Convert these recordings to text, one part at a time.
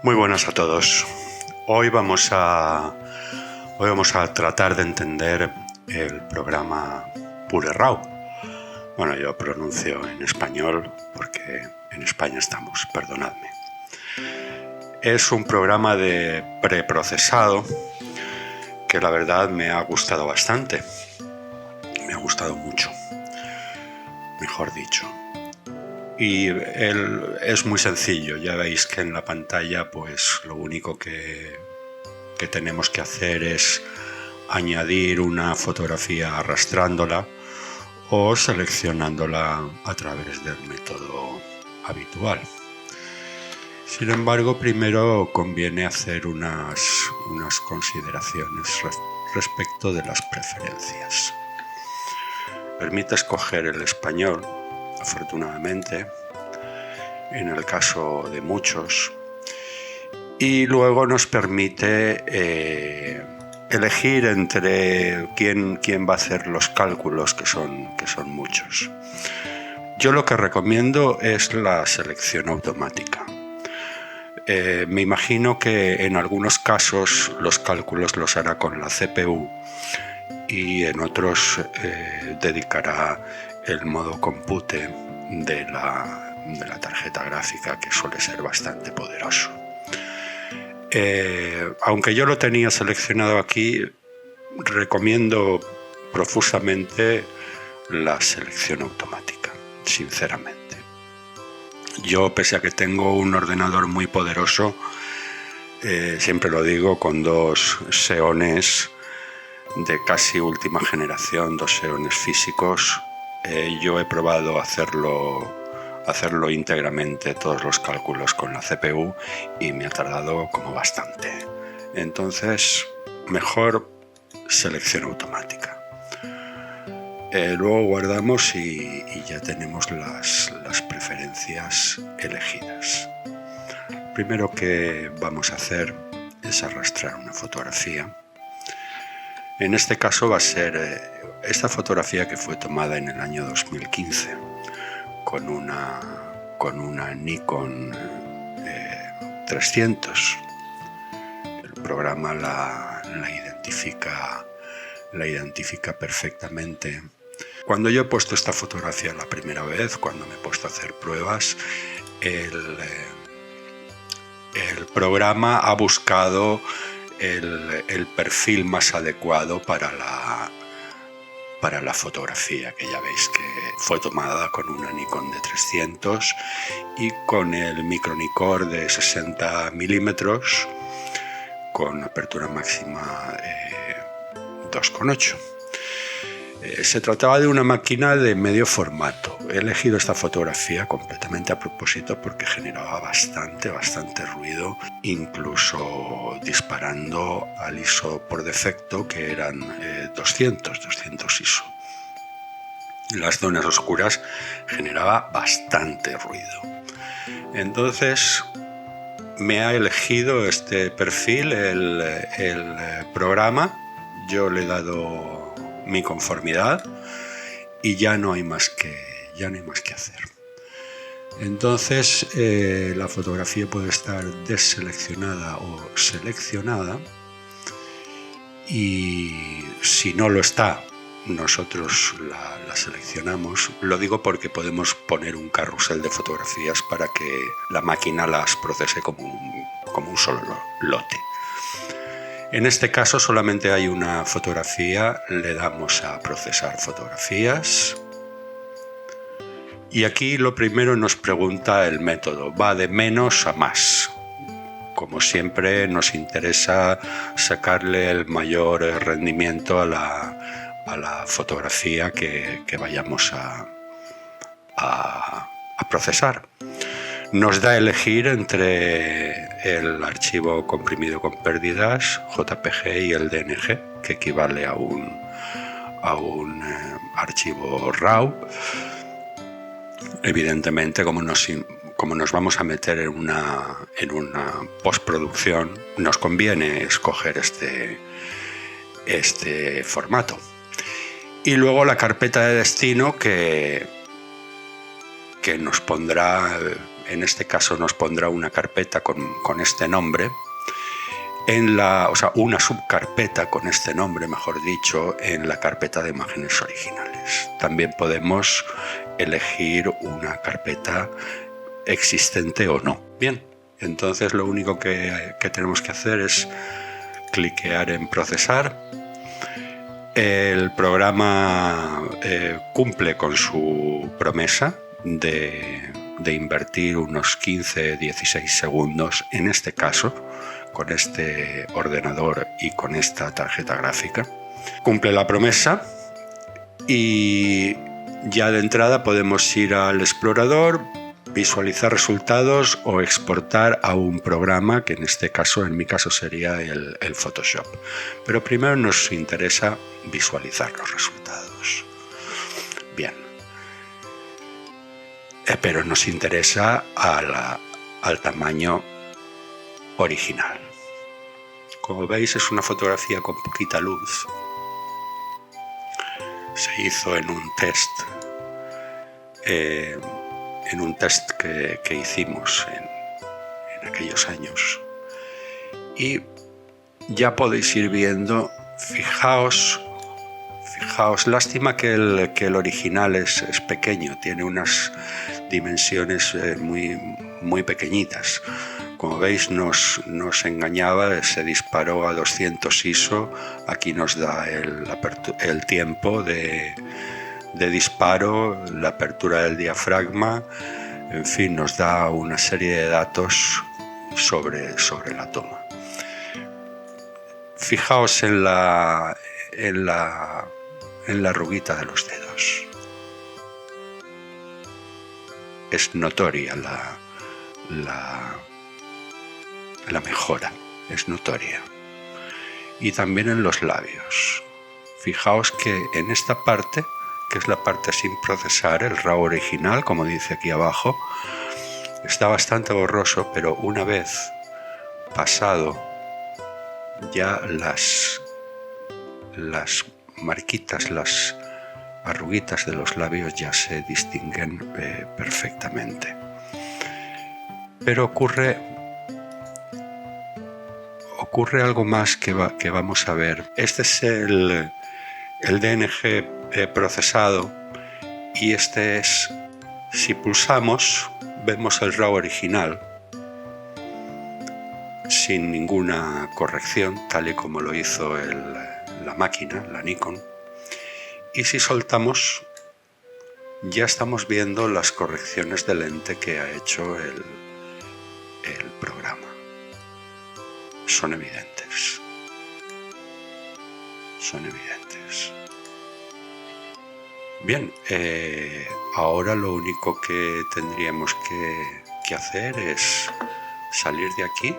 Muy buenas a todos. Hoy vamos a tratar de entender el programa PureRAW. Bueno, yo pronuncio en español porque en España estamos, perdonadme. Es un programa de preprocesado que la verdad me ha gustado bastante. Me ha gustado mucho, mejor dicho. Y es muy sencillo, ya veis que en la pantalla pues lo único que tenemos que hacer es añadir una fotografía arrastrándola o seleccionándola a través del método habitual. Sin embargo, primero conviene hacer unas consideraciones respecto de las preferencias. Permite escoger el español, afortunadamente, en el caso de muchos, y luego nos permite elegir entre quién va a hacer los cálculos, que son muchos. Yo lo que recomiendo es la selección automática. Me imagino que en algunos casos los cálculos los hará con la CPU y en otros dedicará el modo compute de la tarjeta gráfica, que suele ser bastante poderoso. Aunque yo lo tenía seleccionado aquí, recomiendo profusamente la selección automática, sinceramente. Yo, pese a que tengo un ordenador muy poderoso, siempre lo digo, con dos Xeones de casi última generación, dos Xeones físicos, yo he probado hacerlo íntegramente, todos los cálculos con la CPU, y me ha tardado como bastante. Entonces, mejor selección automática. Luego guardamos y ya tenemos las preferencias elegidas. Primero que vamos a hacer es arrastrar una fotografía. En este caso va a ser esta fotografía que fue tomada en el año 2015 con una Nikon 300. El programa la identifica perfectamente. Cuando yo he puesto esta fotografía la primera vez, cuando me he puesto a hacer pruebas, el programa ha buscado el perfil más adecuado para la fotografía, que ya veis que fue tomada con una Nikon de 300 y con el micro Nikkor de 60 milímetros con apertura máxima 2,8. Se trataba de una máquina de medio formato. He elegido esta fotografía completamente a propósito porque generaba bastante ruido, incluso disparando al ISO por defecto, que eran 200 ISO. En las zonas oscuras generaba bastante ruido. Entonces me ha elegido este perfil el programa. Yo le he dado mi conformidad y ya no hay más que hacer. Entonces la fotografía puede estar deseleccionada o seleccionada, y si no lo está, nosotros la seleccionamos. Lo digo porque podemos poner un carrusel de fotografías para que la máquina las procese como un solo lote. En este caso solamente hay una fotografía, le damos a procesar fotografías y aquí lo primero nos pregunta el método, va de menos a más. Como siempre nos interesa sacarle el mayor rendimiento a la fotografía que vayamos a procesar. Nos da a elegir entre el archivo comprimido con pérdidas, JPG, y el DNG, que equivale a un archivo RAW. Evidentemente, como nos vamos a meter en una postproducción, nos conviene escoger este formato. Y luego la carpeta de destino que nos pondrá en este caso nos pondrá una carpeta con este nombre, una subcarpeta con este nombre, mejor dicho, en la carpeta de imágenes originales. También podemos elegir una carpeta existente o no. Bien, entonces lo único que tenemos que hacer es cliquear en procesar. El programa cumple con su promesa de invertir unos 15-16 segundos, en este caso, con este ordenador y con esta tarjeta gráfica. Cumple la promesa y ya de entrada podemos ir al explorador, visualizar resultados o exportar a un programa que en mi caso sería el Photoshop. Pero primero nos interesa visualizar los resultados. Bien. Pero nos interesa al tamaño original. Como veis, es una fotografía con poquita luz. Se hizo en un test. Que hicimos en aquellos años. Y ya podéis ir viendo, fijaos, lástima que el original es pequeño, tiene unas dimensiones muy pequeñitas. Como veis, nos engañaba, se disparó a 200 ISO, aquí nos da el tiempo de disparo, la apertura del diafragma, en fin, nos da una serie de datos sobre la toma. Fijaos en la arruguita de los dedos. Es notoria la mejora, es notoria. Y también en los labios. Fijaos que en esta parte, que es la parte sin procesar, el RAW original, como dice aquí abajo, está bastante borroso, pero una vez pasado ya las marquitas, las arruguitas de los labios ya se distinguen perfectamente. Pero ocurre algo más que vamos a ver. Este es el DNG procesado y este es, si pulsamos, vemos el RAW original sin ninguna corrección, tal y como lo hizo la máquina, la Nikon, y si soltamos ya estamos viendo las correcciones de lente que ha hecho el programa. Son evidentes. Bien, ahora lo único que tendríamos que hacer es salir de aquí,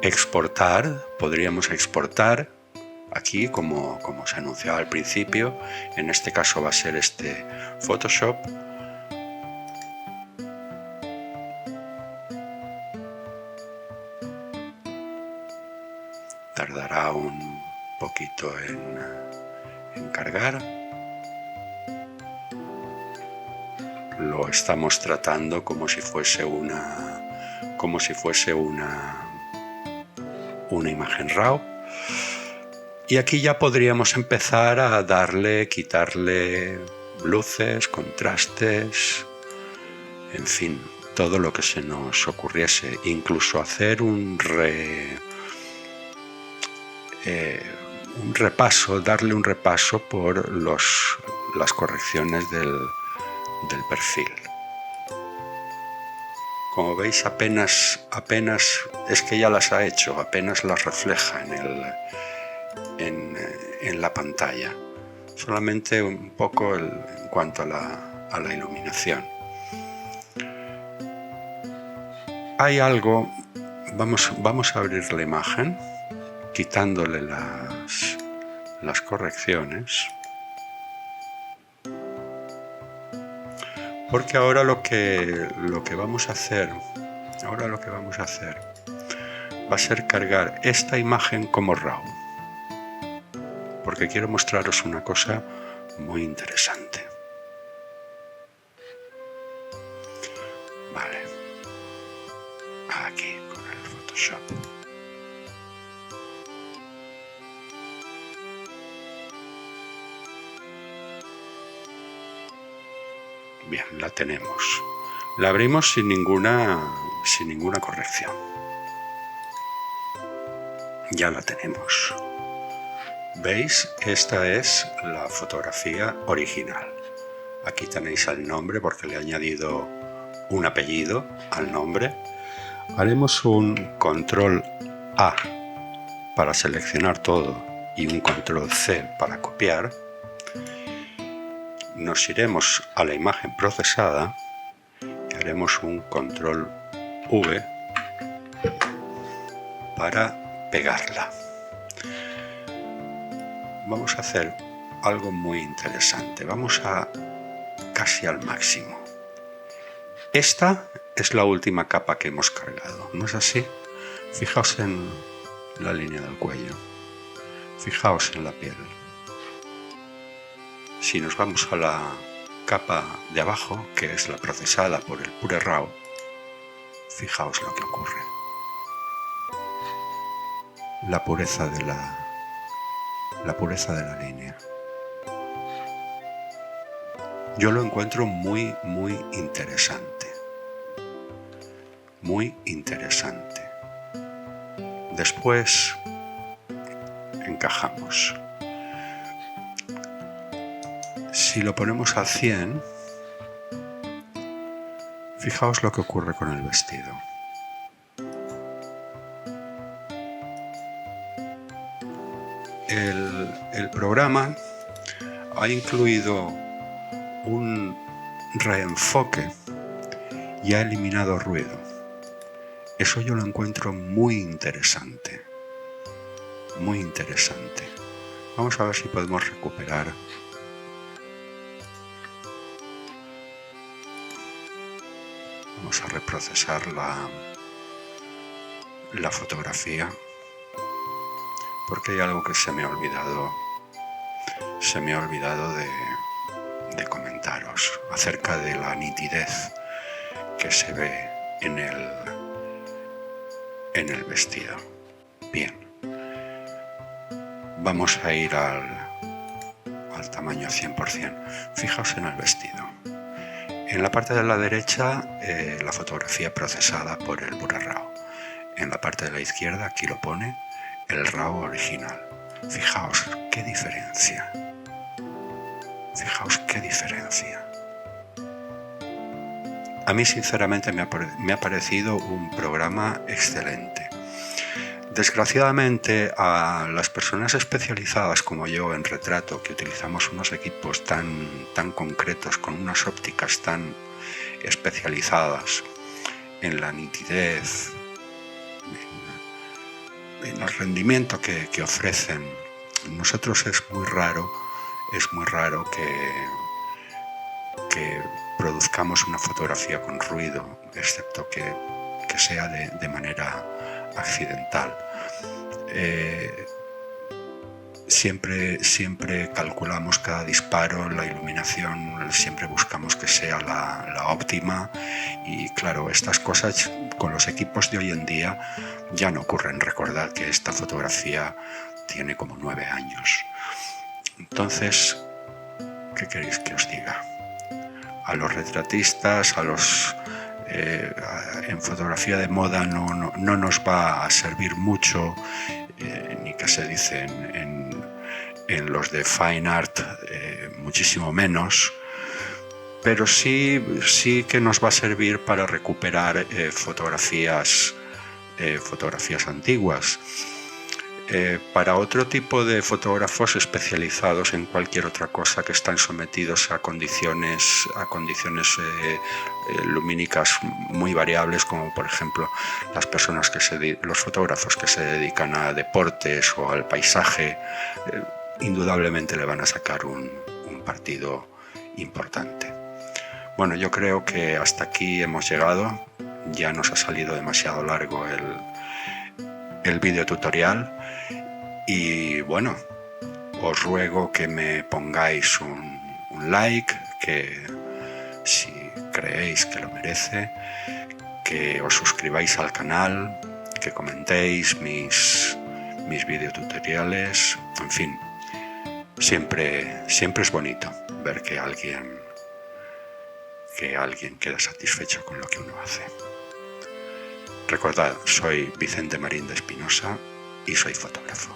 exportar. Podríamos exportar aquí, como se anunciaba al principio. En este caso va a ser este Photoshop. Tardará un poquito en cargar. Lo estamos tratando como si fuese una imagen RAW. Y aquí ya podríamos empezar a quitarle luces, contrastes, en fin, todo lo que se nos ocurriese, incluso hacer darle un repaso por las correcciones del perfil. Como veis, apenas es que ya las ha hecho, apenas las refleja en la pantalla, solamente un poco en cuanto a la iluminación. Hay algo, vamos a abrir la imagen, quitándole las correcciones, porque ahora lo que vamos a hacer va a ser cargar esta imagen como RAW, porque quiero mostraros una cosa muy interesante. Vale, aquí con el Photoshop. Bien, la tenemos. La abrimos sin ninguna corrección. Ya la tenemos. ¿Veis? Esta es la fotografía original. Aquí tenéis el nombre porque le he añadido un apellido al nombre. Haremos un control A para seleccionar todo y un control C para copiar. Nos iremos a la imagen procesada y haremos un control V para pegarla. Vamos a hacer algo muy interesante. Vamos a casi al máximo. Esta es la última capa que hemos cargado, ¿no es así? Fijaos en la línea del cuello. Fijaos en la piel. Si nos vamos a la capa de abajo, que es la procesada por el PureRAW, fijaos lo que ocurre. La pureza de la línea. Yo lo encuentro muy, muy interesante. Muy interesante. Después encajamos. Si lo ponemos al 100, fijaos lo que ocurre con el vestido. El programa ha incluido un reenfoque y ha eliminado ruido. Eso yo lo encuentro muy interesante. Muy interesante. Vamos a ver si podemos recuperar. Vamos a reprocesar la fotografía, porque hay algo que se me ha olvidado de comentaros acerca de la nitidez que se ve en el vestido. Bien, vamos a ir al tamaño 100%. Fijaos en el vestido. En la parte de la derecha, la fotografía procesada por el PureRAW. En la parte de la izquierda, aquí lo pone, el RAW original. Fijaos qué diferencia. Fijaos qué diferencia. A mí, sinceramente, me ha parecido un programa excelente. Desgraciadamente, a las personas especializadas como yo en retrato, que utilizamos unos equipos tan concretos, con unas ópticas tan especializadas en la nitidez, en el rendimiento que ofrecen, nosotros es muy raro que produzcamos una fotografía con ruido, excepto que sea de manera accidental. Siempre calculamos cada disparo, la iluminación, siempre buscamos que sea la óptima, y claro, estas cosas con los equipos de hoy en día ya no ocurren. Recordad que esta fotografía tiene como 9 años. Entonces, ¿qué queréis que os diga? A los retratistas, en fotografía de moda no nos va a servir mucho, ni que se dice en los de Fine Art, muchísimo menos, pero sí que nos va a servir para recuperar fotografías antiguas. Para otro tipo de fotógrafos especializados en cualquier otra cosa, que están sometidos a condiciones lumínicas muy variables, como por ejemplo los fotógrafos que se dedican a deportes o al paisaje, indudablemente le van a sacar un partido importante. Bueno, yo creo que hasta aquí hemos llegado. Ya nos ha salido demasiado largo el vídeo tutorial. Y bueno, os ruego que me pongáis un like, que si creéis que lo merece, que os suscribáis al canal, que comentéis mis videotutoriales, en fin, siempre es bonito ver que alguien queda satisfecho con lo que uno hace. Recordad, soy Vicente Marín de Espinosa y soy fotógrafo.